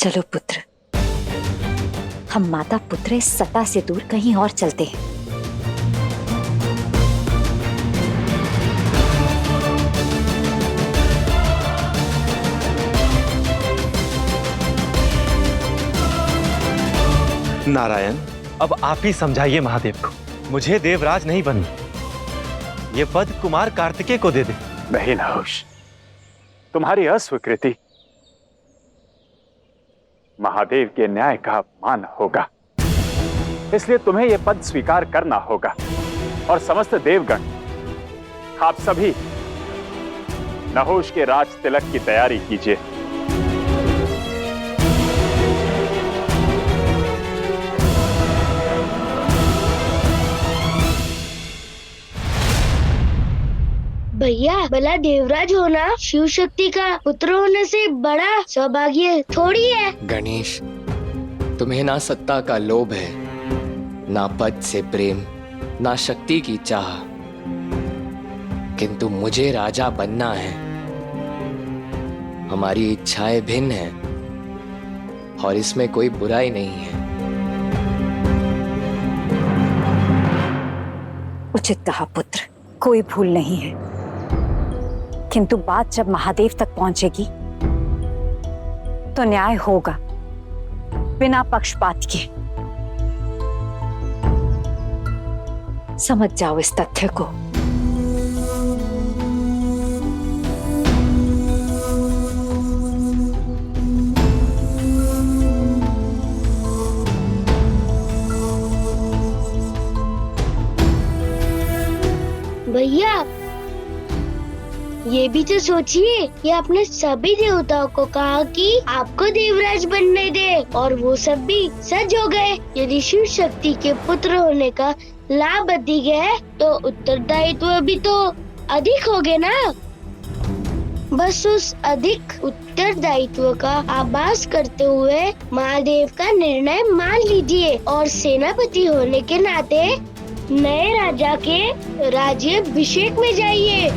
चलो पुत्र, हम माता पुत्र इस सत्ता से दूर कहीं और चलते हैं। नारायण, अब आप ही समझाइए महादेव को। मुझे देवराज नहीं बनना, ये पद कुमार कार्तिकेय को दे दे। नहीं नहुष, तुम्हारी अस्वीकृति महादेव के न्याय का अपमान होगा, इसलिए तुम्हें यह पद स्वीकार करना होगा। और समस्त देवगण, आप सभी नहुष के राज तिलक की तैयारी कीजिए। भैया, भला देवराज होना शिव शक्ति का पुत्र होने से बड़ा सौभाग्य थोड़ी है। गणेश, तुम्हें ना सत्ता का लोभ है, ना पद से प्रेम, ना शक्ति की चाह, किंतु मुझे राजा बनना है। हमारी इच्छाएं भिन्न हैं और इसमें कोई बुराई नहीं है। उचित कहा पुत्र, कोई भूल नहीं है, किंतु बात जब महादेव तक पहुंचेगी तो न्याय होगा, बिना पक्षपात के। समझ जाओ इस तथ्य को। भैया, ये भी तो सोचिए कि आपने सभी देवताओं को कहा कि आपको देवराज बनने दे, और वो सब भी सच हो गए। यदि शिव शक्ति के पुत्र होने का लाभ अधिक है तो उत्तरदायित्व भी तो अधिक होगे ना। बस उस अधिक उत्तरदायित्व का आभास करते हुए महादेव का निर्णय मान लीजिए और सेनापति होने के नाते नए राजा के राज्याभिषेक में जाइए।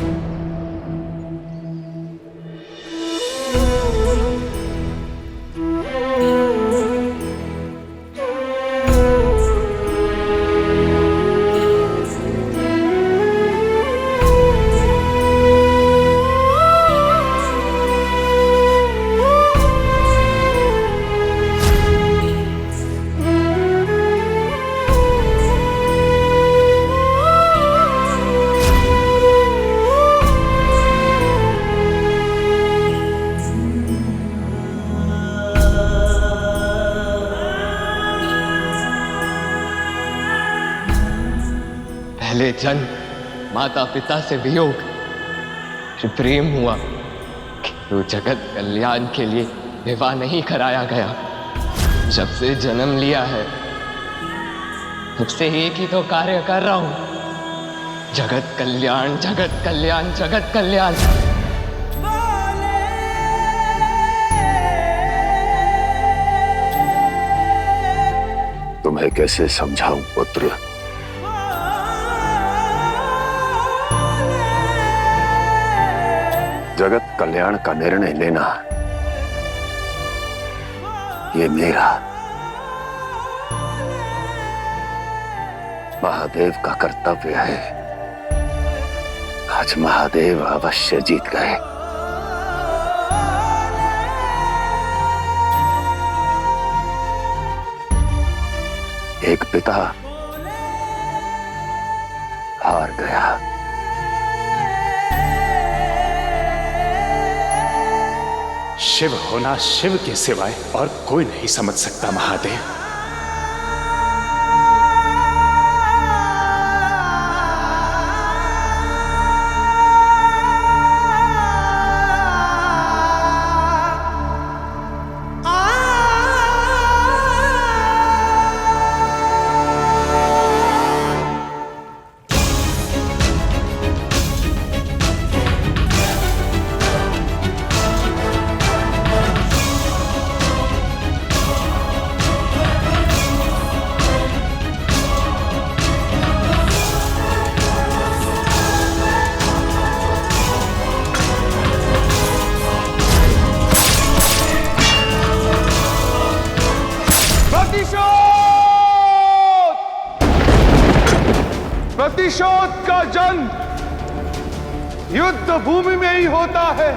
पहले जन्म माता पिता से वियोग, फिर प्रेम हुआ, तो जगत कल्याण के लिए विवाह नहीं कराया गया। जब से जन्म लिया है तब से एक ही तो कार्य कर रहा हूं, जगत कल्याण, जगत कल्याण, जगत कल्याण। तुम्हें कैसे समझाऊं पुत्र? जगत कल्याण का निर्णय लेना ये मेरा, महादेव का कर्तव्य है। आज महादेव अवश्य जीत गए। एक पिता हार गया। शिव होना शिव के सिवाय और कोई नहीं समझ सकता महादेव। प्रतिशोध का जन्म युद्ध भूमि में ही होता है।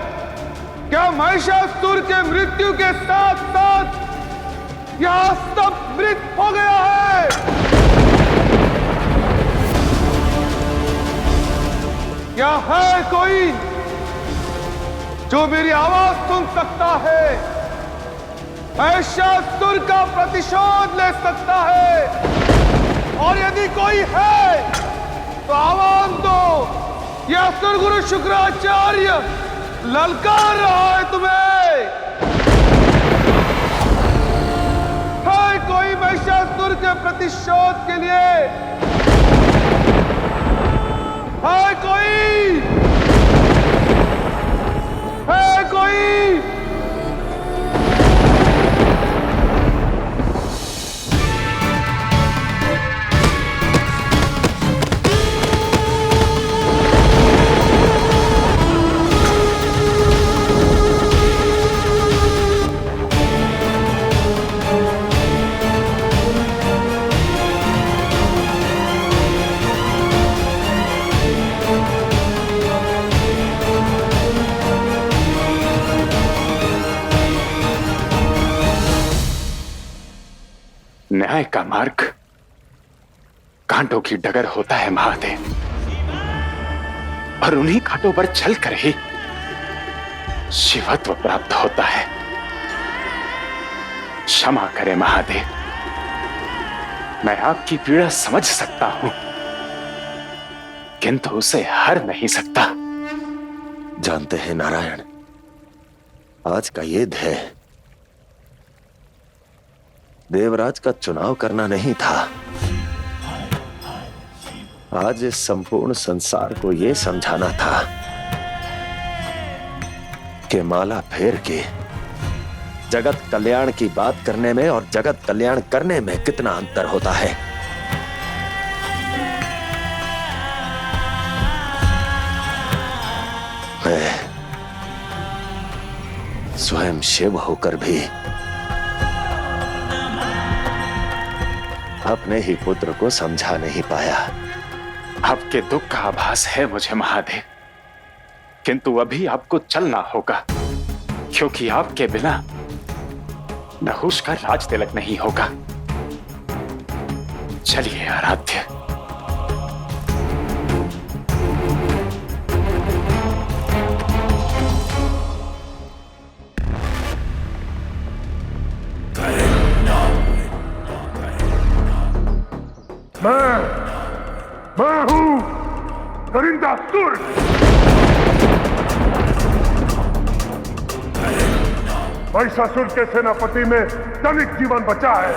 क्या महिषासुर के मृत्यु के साथ साथ यह सब मृत हो गया है? क्या है कोई जो मेरी आवाज सुन सकता है? महिषासुर का प्रतिशोध ले सकता है? और यदि कोई है तो आवाज दो। यह असुर गुरु शुक्राचार्य ललकार रहा है तुम्हें। है कोई महिषासुर के प्रतिशोध के लिए? है कोई? है कोई? न्याय का मार्ग कांटों की डगर होता है महादेव, और उन्हीं कांटों पर चलकर ही शिवत्व प्राप्त होता है। क्षमा करें महादेव, मैं आपकी पीड़ा समझ सकता हूं, किंतु उसे हर नहीं सकता। जानते हैं नारायण, आज का युद्ध है, देवराज का चुनाव करना नहीं था। आज इस संपूर्ण संसार को यह समझाना था कि माला फेर के जगत कल्याण की बात करने में और जगत कल्याण करने में कितना अंतर होता है। मैं स्वयं शिव होकर भी अपने ही पुत्र को समझा नहीं पाया। आपके दुख का आभास है मुझे महादेव, किंतु अभी आपको चलना होगा, क्योंकि आपके बिना नहुष का राज तिलक नहीं होगा। चलिए आराध्य। मैं हूं करिंदासुर। महिषासुर के सेनापति में तनिक जीवन बचा है।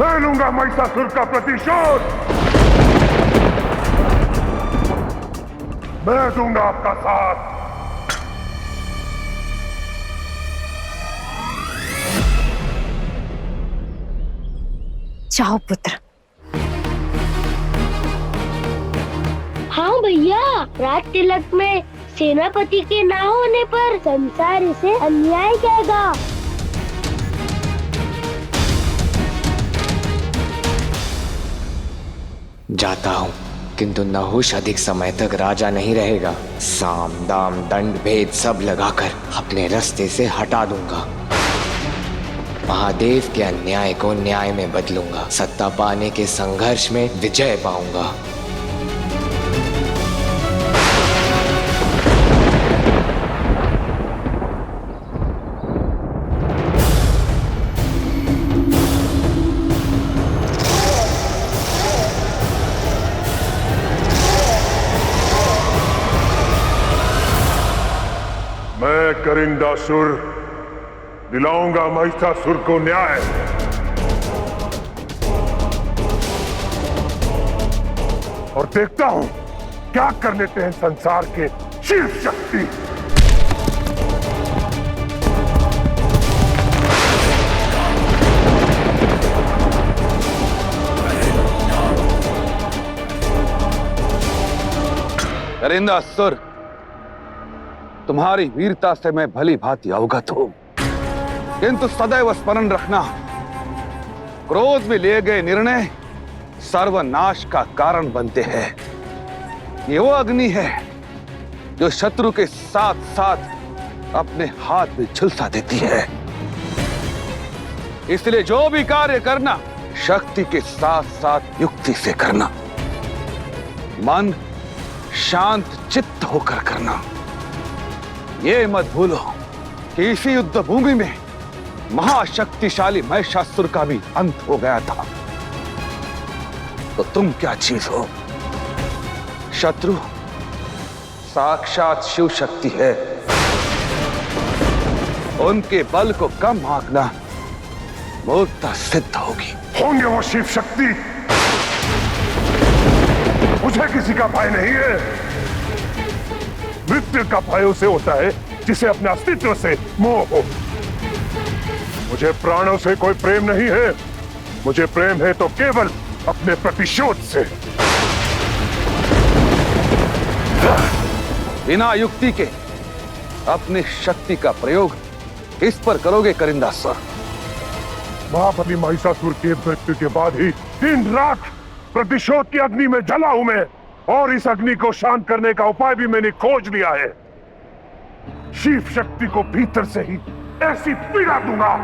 मैं लूंगा महिषासुर का प्रतिशोध। मैं दूंगा आपका साथ। जाओ पुत्र। हाँ भैया, राज तिलक में सेनापति के ना होने पर संसार इसे अन्याय कहेगा। जाता हूँ, किंतु नहुष अधिक समय तक राजा नहीं रहेगा। साम दाम दंड भेद सब लगाकर अपने रास्ते से हटा दूंगा। महादेव के अन्याय को न्याय में बदलूंगा। सत्ता पाने के संघर्ष में विजय पाऊंगा। मैं करिंदासुर दिलाऊंगा महिषासुर को न्याय। और देखता हूं क्या कर लेते हैं संसार के शिव शक्ति। करिंदासुर, तुम्हारी वीरता से मैं भली भांति अवगत हूं, किंतु सदैव स्मरण रखना, क्रोध में लिए गए निर्णय सर्वनाश का कारण बनते हैं। ये वो अग्नि है जो शत्रु के साथ साथ अपने हाथ में झुलसा देती है। इसलिए जो भी कार्य करना शक्ति के साथ साथ युक्ति से करना, मन शांत चित्त होकर करना। ये मत भूलो कि इसी युद्ध भूमि में महाशक्तिशाली महिषासुर का भी अंत हो गया था। तो तुम क्या चीज हो? शत्रु साक्षात शिव शक्ति है। उनके बल को कम आंकना मूर्खता सिद्ध होगी। होंगे वो शिव शक्ति, मुझे किसी का भय नहीं है। मृत्यु का भय उसे होता है जिसे अपने अस्तित्व से मोह हो। मुझे प्राणों से कोई प्रेम नहीं है। मुझे प्रेम है तो केवल अपने प्रतिशोध से। बिना युक्ति के अपनी शक्ति का प्रयोग इस पर करोगे करिंदासुर? महाबली महिषासुर के मृत्यु के बाद ही दिन रात प्रतिशोध की अग्नि में जला हूं मैं, और इस अग्नि को शांत करने का उपाय भी मैंने खोज लिया है। शिव शक्ति को भीतर से ही ऐसी पीड़ा दूंगा,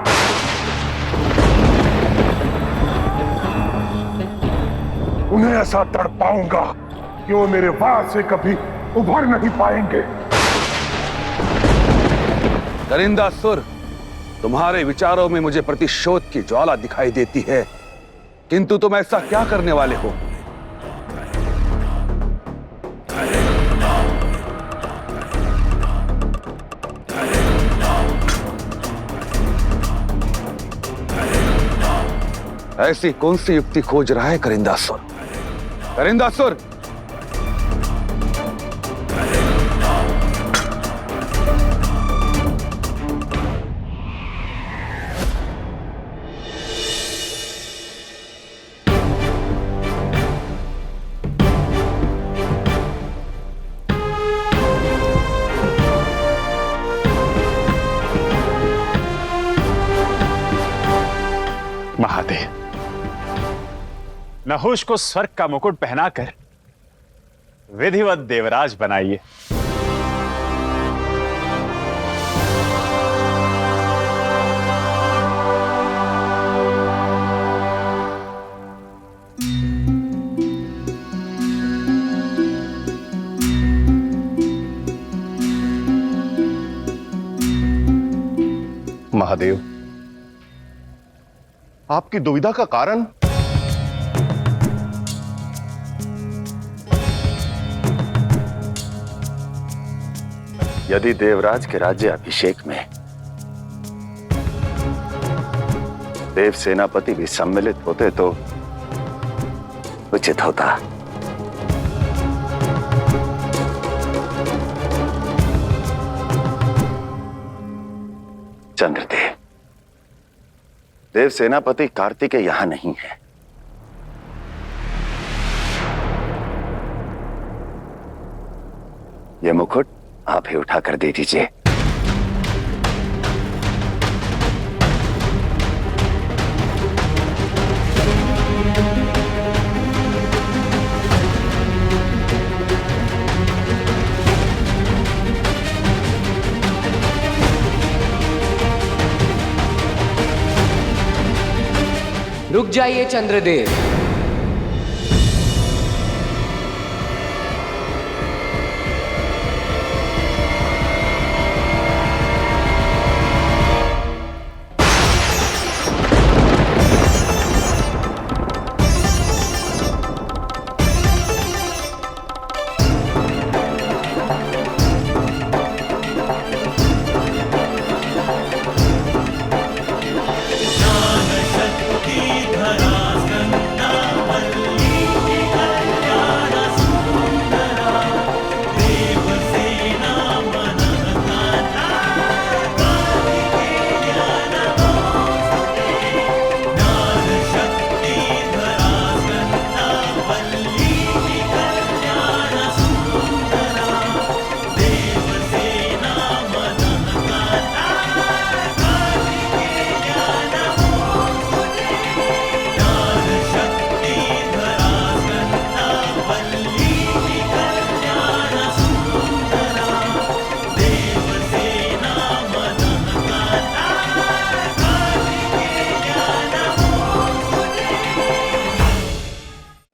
उन्हें ऐसा तड़पाऊंगा कि वो मेरे वार से कभी उभर नहीं पाएंगे। करिंदासुर, तुम्हारे विचारों में मुझे प्रतिशोध की ज्वाला दिखाई देती है, किंतु तुम ऐसा क्या करने वाले हो? ऐसी कौन सी युक्ति खोज रहा है करिंदासुर? करिंदासुर, महादेव, नहुष को स्वर्ग का मुकुट पहनाकर विधिवत देवराज बनाइए। महादेव, आपकी दुविधा का कारण? यदि देवराज के राज्य अभिषेक में देव सेनापति भी सम्मिलित होते तो उचित होता। चंद्रदेव, देव सेनापति कार्तिकेय यहां नहीं है। यह मुकुट आप ही उठाकर दे दीजिए। रुक जाइए चंद्रदेव।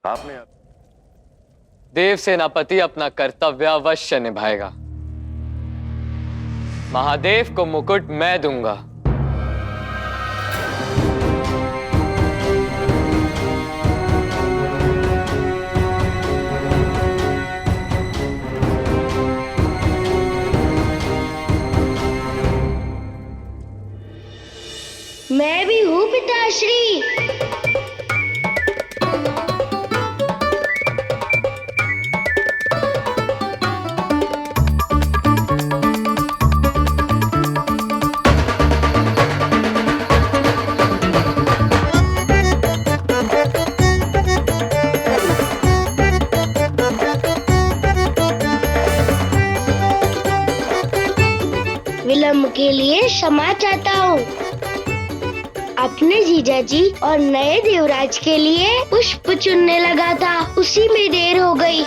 आपने देव सेनापति अपना कर्तव्य अवश्य निभाएगा। महादेव को मुकुट मैं दूंगा। मैं भी हूँ पिताश्री। विलम्ब के लिए क्षमा चाहता हूँ। अपने जीजाजी और नए देवराज के लिए पुष्प चुनने लगा था, उसी में देर हो गई।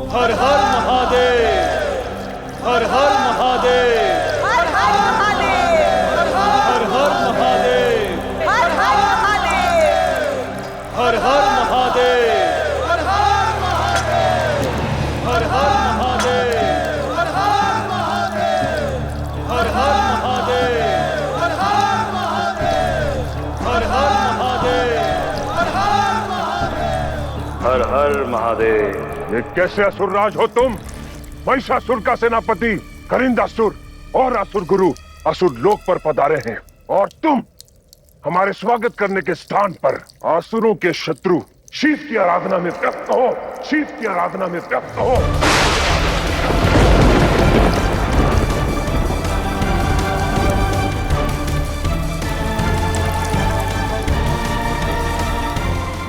हर हर महादेव, हर हर महादेव, हर हर महादेव, हर हर महादेव, हर हर महादेव, हर हर महादेव, हर हर महादेव, हर हर महादेव, हर हर महादेव, हर हर महादेव, हर हर महादेव, हर हर महादेव, हर हर महादेव, हर हर महादेव। ये कैसे असुरराज हो तुम? महिषासुर का सेनापति करिंदासुर और असुर गुरु असुर लोक पर पधारे हैं, और तुम हमारे स्वागत करने के स्थान पर असुरों के शत्रु शिव की आराधना में व्यस्त हो, शिव की आराधना में व्यस्त हो।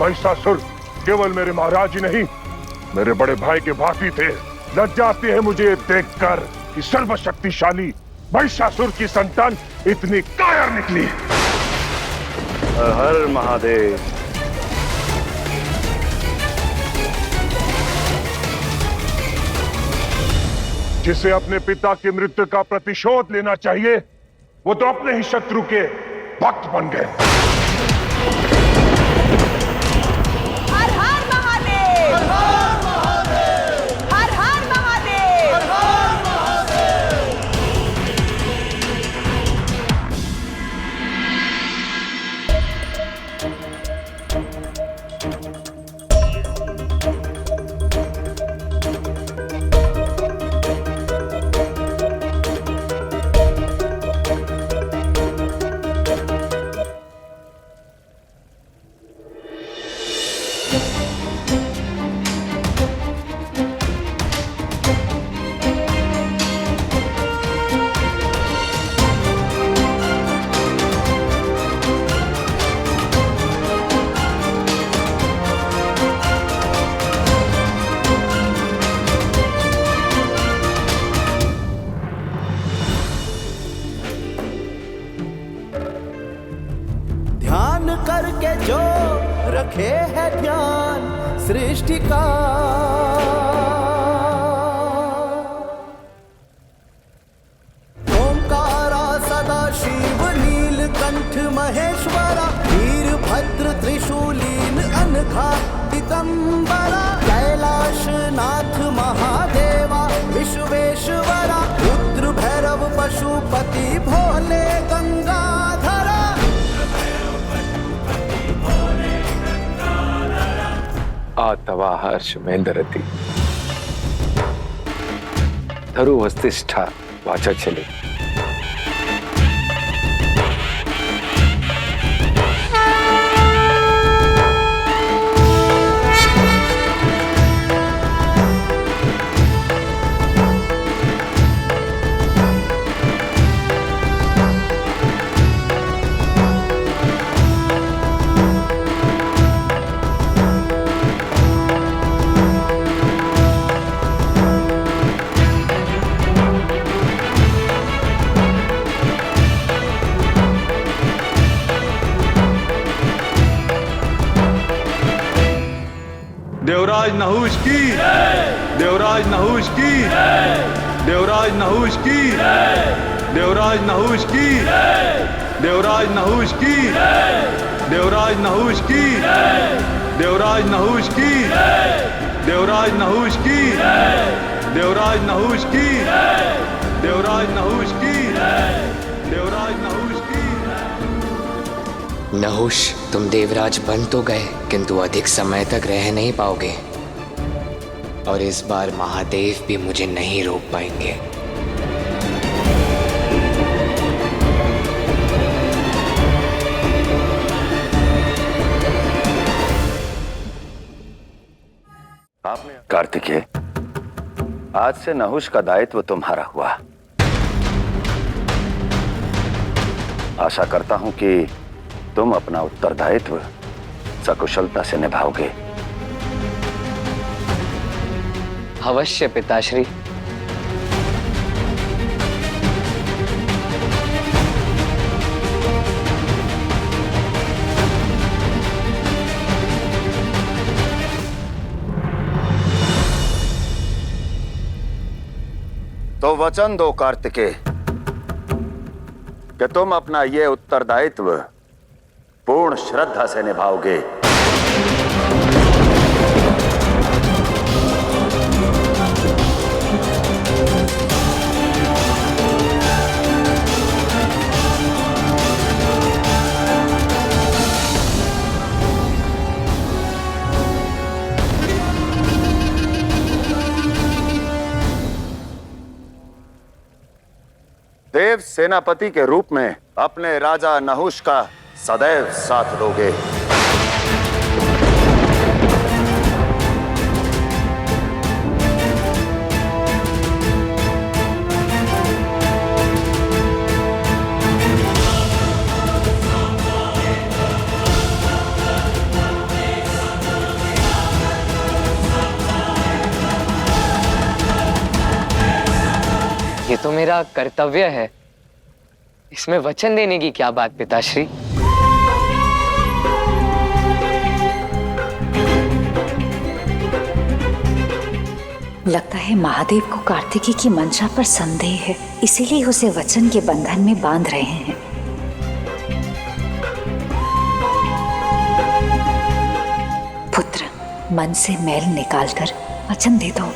महिषासुर केवल मेरे महाराज ही नहीं, मेरे बड़े भाई के भांति थे। लज्जा आती है मुझे देखकर कि सर्वशक्तिशाली महिषासुर की संतान इतनी कायर निकली। हर हर महादेव। जिसे अपने पिता की मृत्यु का प्रतिशोध लेना चाहिए, वो तो अपने ही शत्रु के भक्त बन गए। हर हर महादेव, हर हर महादेव, हर हर महादेव, हर हर महादेव। ध्यान करके जो रखे है ध्यान सृष्टि का, ओंकारा सदा शिव नीलकंठ महेश्वरा, वीरभद्र त्रिशूलीन अनघा दिगंबरा, कैलाश नाथ महादेवा विश्वेश्वरा, रुद्र भैरव पशुपति भोले गंगाधरा। आतवा हर्षमेंद्रति धरु वस्तिष्ठा वाचा चले। देवराज नहुष की, देवराज नहुष की, देवराज नहुष की, देवराज नहुष की, देवराज नहुष की, देवराज नहुष की, देवराज नहुष की, देवराज नहुष की, देवराज नहुष की, देवराज नहुष की, देवराज नहुष की। नहुष, तुम देवराज बन तो गए, किंतु अधिक समय तक रह नहीं पाओगे, और इस बार महादेव भी मुझे नहीं रोक पाएंगे। कार्तिकेय, आज से नहुष का दायित्व तुम्हारा हुआ। आशा करता हूं कि तुम अपना उत्तरदायित्व सकुशलता से निभाओगे। अवश्य पिताश्री। तो वचन दो कार्तिकेय कि तुम अपना ये उत्तरदायित्व पूर्ण श्रद्धा से निभाओगे। देव सेनापति के रूप में अपने राजा नहुष का सदैव साथ दोगे। ये तो मेरा कर्तव्य है, इसमें वचन देने की क्या बात पिताश्री। लगता है महादेव को कार्तिकी की मंशा पर संदेह है, इसीलिए उसे वचन के बंधन में बांध रहे हैं। पुत्र, मन से मैल निकालकर वचन दे दो।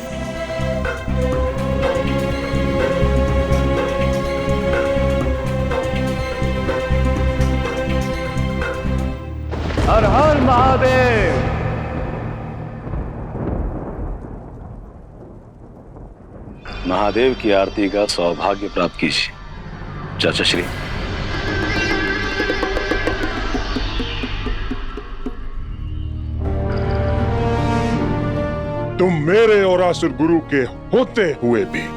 हर हर महादेव। महादेव की आरती का सौभाग्य प्राप्त कीजिए चाचा श्री। तुम मेरे और असुर गुरु के होते हुए भी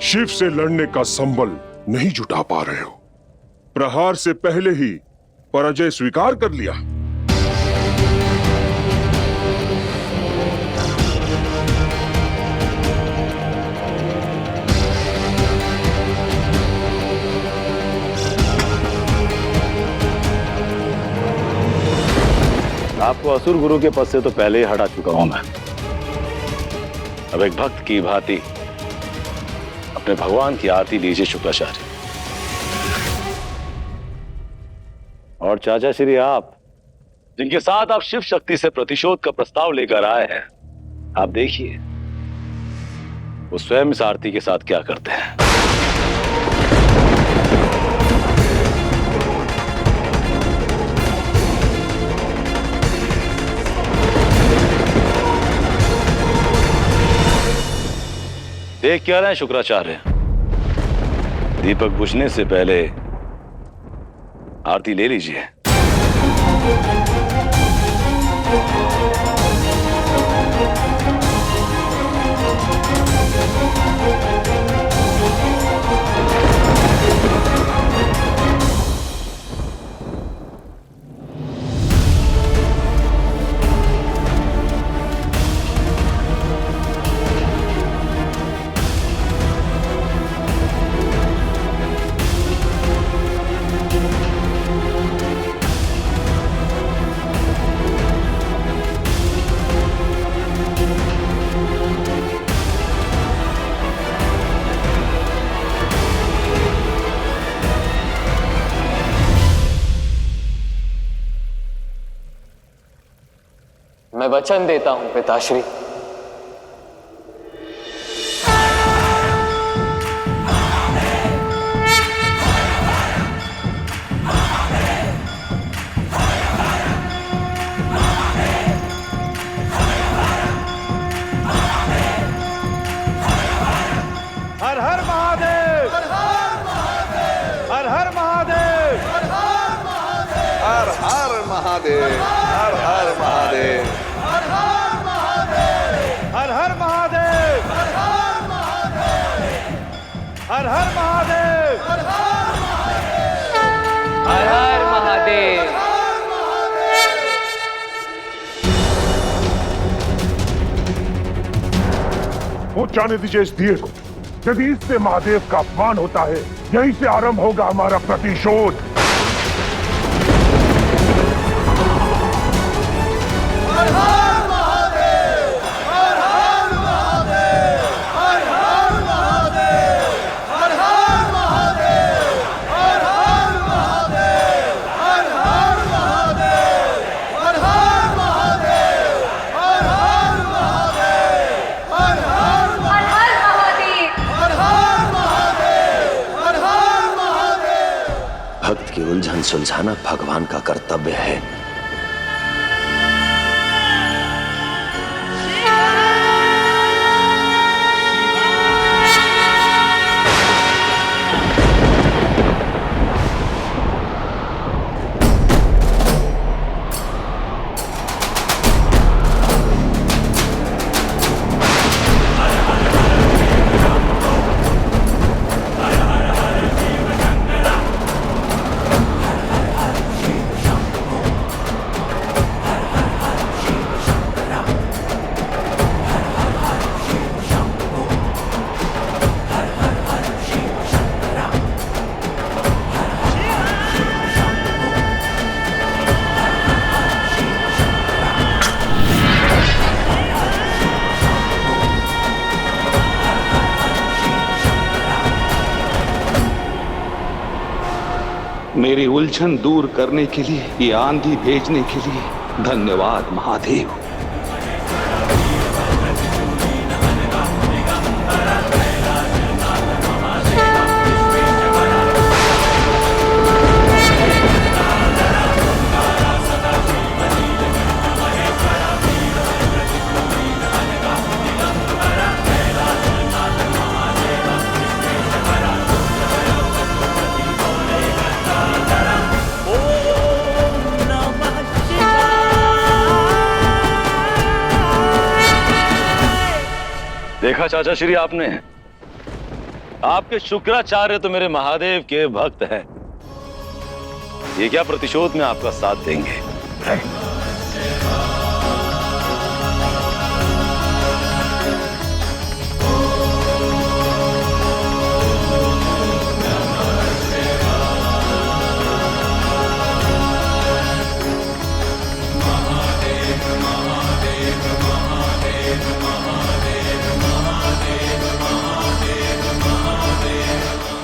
शिव से लड़ने का संबल नहीं जुटा पा रहे हो। प्रहार से पहले ही पराजय स्वीकार कर लिया। आपको असुर गुरु के पद से तो पहले ही हटा चुका हूं मैं। अब एक भक्त की भांति अपने भगवान की आरती लीजिए शुक्राचार्य। और चाचा श्री आप, जिनके साथ आप शिव शक्ति से प्रतिशोध का प्रस्ताव लेकर आए हैं, आप देखिए वो स्वयं इस आरती के साथ क्या करते हैं। देख क्या रहे हैं शुक्राचार्य? दीपक बुझने से पहले आरती ले लीजिए। मैं वचन देता हूं पिताश्री। हर हर महादेव, हर हर महादेव, हर हर महादेव, हर हर महादेव, हर हर महादेव, हर हर महादेव, हर हर महादेव। वो जाने दीजिए इस दिए को। यदि इससे महादेव का अपमान होता है, यहीं से आरंभ होगा हमारा प्रतिशोध। भक्त की उलझन सुलझाना भगवान का कर्तव्य है। मेरी उलझन दूर करने के लिए, ये आंधी भेजने के लिए धन्यवाद महादेव। देखा चाचा श्री आपने, आपके शुक्राचार्य तो मेरे महादेव के भक्त हैं। ये क्या प्रतिशोध में आपका साथ देंगे?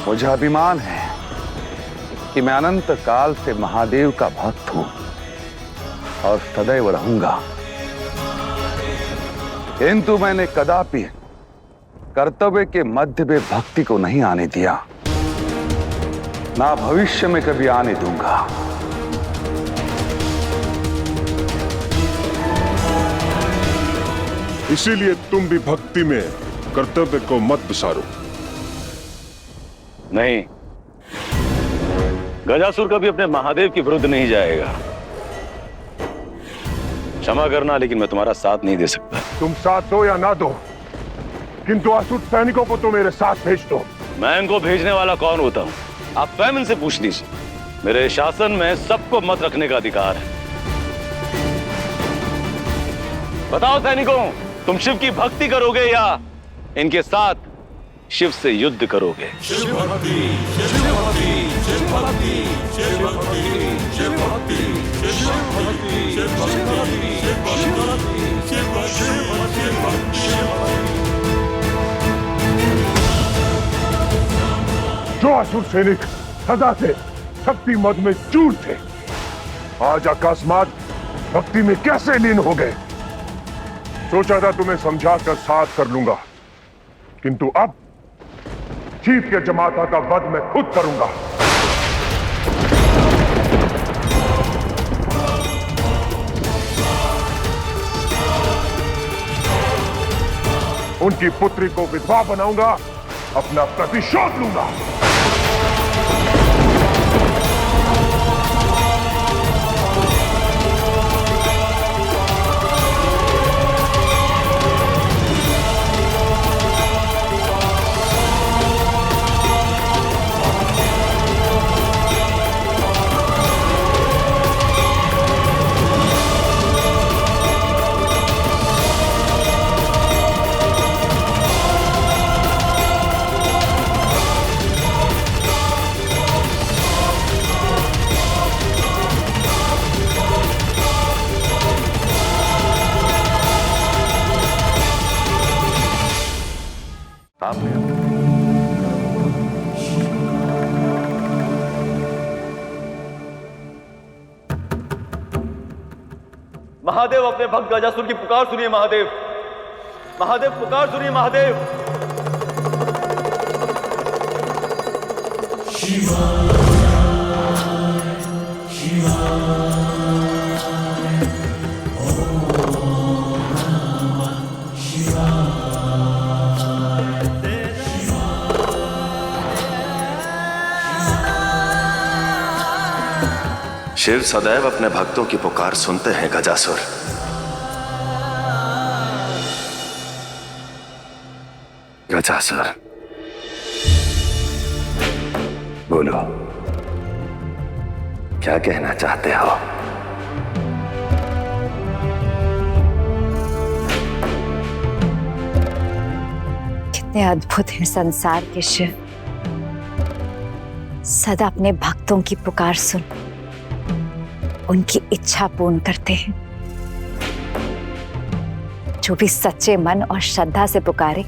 मुझे अभिमान है कि मैं अनंत काल से महादेव का भक्त हूं और सदैव रहूंगा, किंतु मैंने कदापि कर्तव्य के मध्य में भक्ति को नहीं आने दिया, ना भविष्य में कभी आने दूंगा। इसीलिए तुम भी भक्ति में कर्तव्य को मत विसारो। नहीं, गजासुर कभी अपने महादेव के विरुद्ध नहीं जाएगा। क्षमा करना, लेकिन मैं तुम्हारा साथ नहीं दे सकता। तुम साथ दो या ना दो, किंतु असुर सैनिकों को तो मेरे साथ भेज दो। मैं इनको भेजने वाला कौन होता हूं? आप स्वयं इनसे पूछ लीजिए। मेरे शासन में सबको मत रखने का अधिकार है। बताओ सैनिकों, तुम शिव की भक्ति करोगे या इनके साथ शिव से युद्ध करोगे? शिव भक्ति, शिव भक्ति, शिव भक्ति, शिव भक्ति, शिव भक्ति, शिव भक्ति, शिव भक्ति, शिव भक्ति, शिव भक्ति, शिव भक्ति। जो असुर सैनिक सदा से भक्ति मद में चूर थे, आज अकस्मात भक्ति में कैसे लीन हो गए? सोचा था तुम्हें समझाकर साथ कर लूंगा, किंतु अब चीफ के जमाता का वध मैं खुद करूंगा। उनकी पुत्री को विधवा बनाऊंगा, अपना प्रतिशोध लूंगा। महादेव, अपने भक्त गजासुर की पुकार सुनिए। महादेव, महादेव पुकार सुनिए। महादेव, शिव सदैव अपने भक्तों की पुकार सुनते हैं गजासुर। गजासुर, बोलो, क्या कहना चाहते हो? कितने अद्भुत हैं संसार के शिव, सदा अपने भक्तों की पुकार सुन उनकी इच्छा पूर्ण करते हैं। जो भी सच्चे मन और श्रद्धा से पुकारे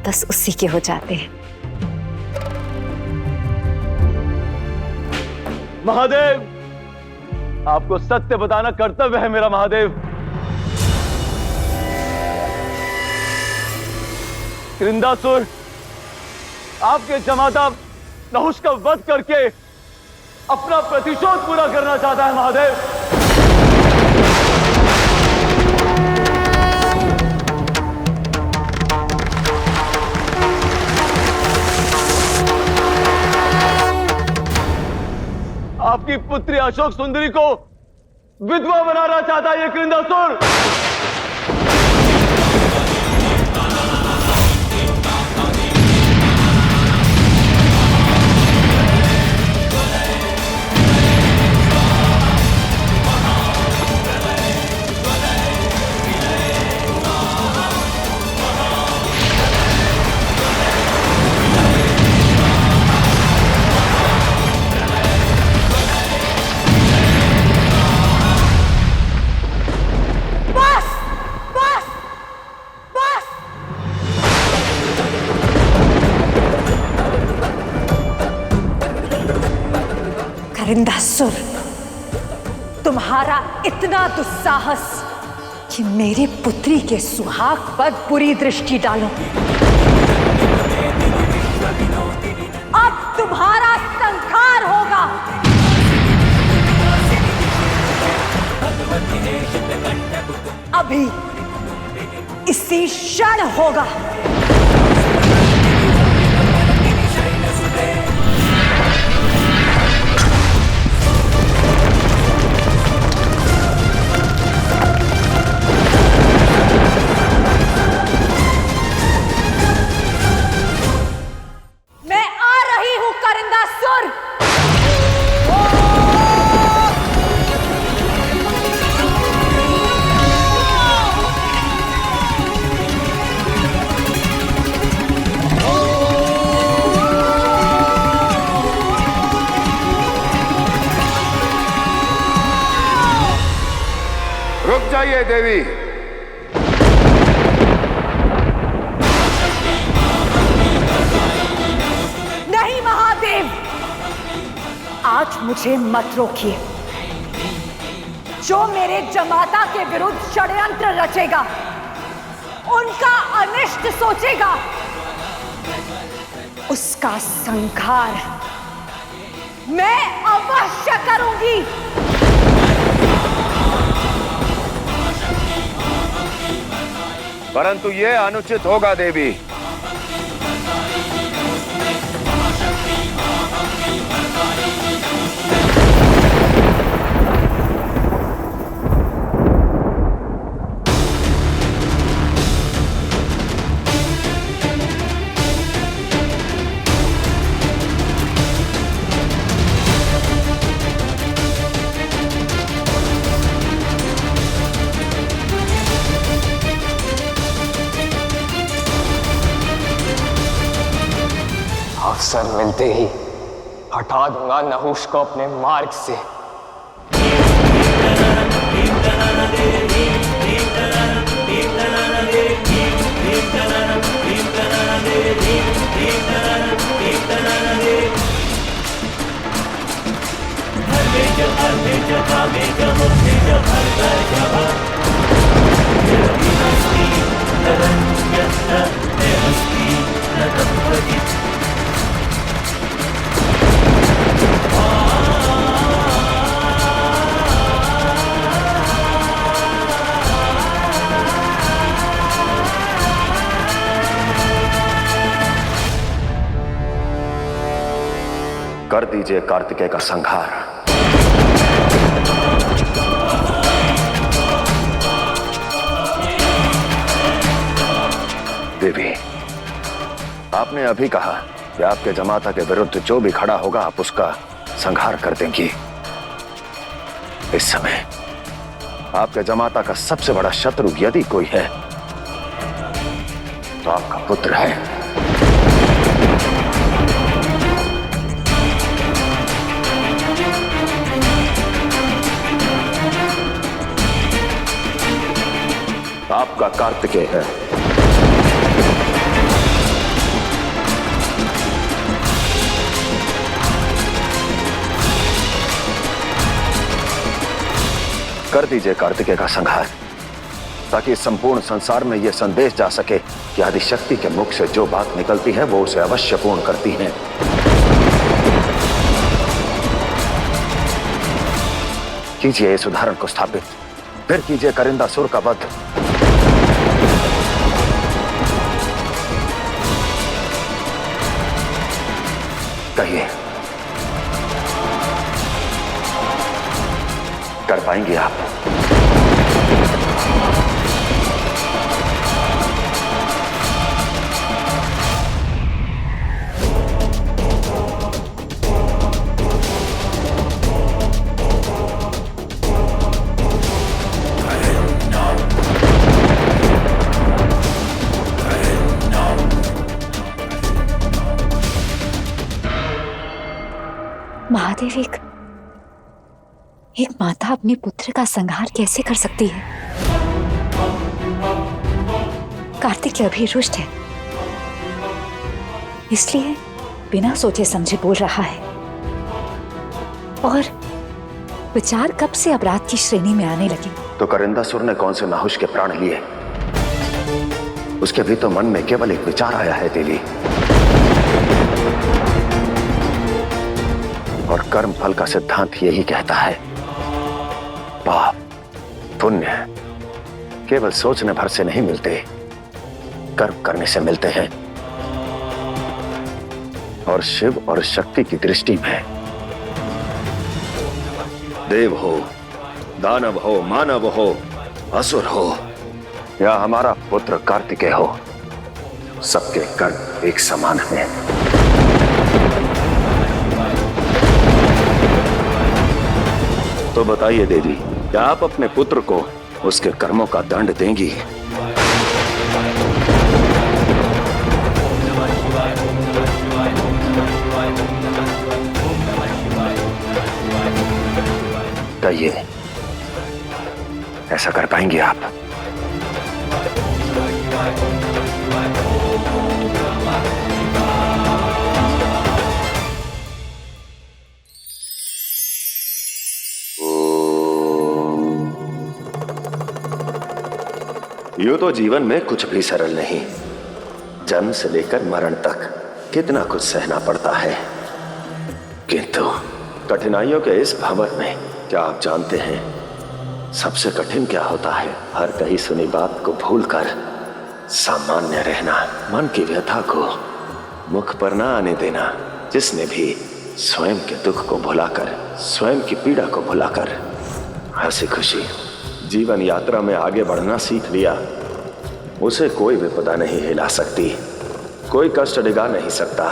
बस उसी के हो जाते हैं। महादेव, आपको सत्य बताना कर्तव्य है मेरा। महादेव, कृंदासुर आपके जमाता नहुष का वध करके अपना प्रतिशोध पूरा करना चाहता है। महादेव, आपकी पुत्री अशोक सुंदरी को विधवा बनाना चाहता है ये कृंदासुर। कृंदासुर, तुम्हारा इतना दुस्साहस कि मेरी पुत्री के सुहाग पर बुरी दृष्टि डालो। अब तुम्हारा संहार होगा। अभी इसी क्षण होगा। रुक जाइए देवी। नहीं महादेव, आज मुझे मत रोकिए। जो मेरे जमाता के विरुद्ध षड्यंत्र रचेगा, उनका अनिष्ट सोचेगा, उसका संहार मैं अवश्य करूंगी। परंतु ये अनुचित होगा देवी। अवसर मिलते ही हटा दूंगा नहुष को अपने मार्ग से। कर दीजिए कार्तिकेय का संहार। देवी, आपने अभी कहा कि आपके जमाता के विरुद्ध जो भी खड़ा होगा आप उसका संहार कर देंगी। इस समय आपके जमाता का सबसे बड़ा शत्रु यदि कोई है तो आपका पुत्र है। आपका कार्तिकेय है। कर दीजिए कार्तिकेय का संहार, ताकि संपूर्ण संसार में यह संदेश जा सके कि आदिशक्ति के मुख से जो बात निकलती है वो उसे अवश्य पूर्ण करती है। कीजिए इस उदाहरण को स्थापित, फिर कीजिए करिंदासुर का वध। कहिए, कर पाएंगे आप? महादेव, एक माता अपने पुत्र का संहार कैसे कर सकती है? कार्तिक अभी रुष्ट है, इसलिए बिना सोचे समझे बोल रहा है। और विचार कब से अपराध की श्रेणी में आने लगे? तो करिंदासुर ने कौन से नाहुष के प्राण लिए? उसके भी तो मन में केवल एक विचार आया है देवी, और कर्म फल का सिद्धांत यही कहता है, पाप पुण्य केवल सोचने भर से नहीं मिलते, कर्म करने से मिलते हैं। और शिव और शक्ति की दृष्टि में देव हो, दानव हो, मानव हो, असुर हो या हमारा पुत्र कार्तिकेय हो, सबके कर्म एक समान हैं। तो बताइए देवी, क्या आप अपने पुत्र को उसके कर्मों का दंड देंगी? कहिए, ऐसा कर पाएंगे आप? यूं तो जीवन में कुछ भी सरल नहीं। जन्म से लेकर मरण तक कितना कुछ सहना पड़ता है, किंतु कठिनाइयों के इस भंवर में क्या आप जानते हैं सबसे कठिन क्या होता है? हर कही सुनी बात को भूलकर सामान्य रहना, मन की व्यथा को मुख पर ना आने देना। जिसने भी स्वयं के दुख को भुलाकर, स्वयं की पीड़ा को भुलाकर हंसी खुशी जीवन यात्रा में आगे बढ़ना सीख लिया, उसे कोई विपदा नहीं हिला सकती, कोई कष्ट डिगा नहीं सकता।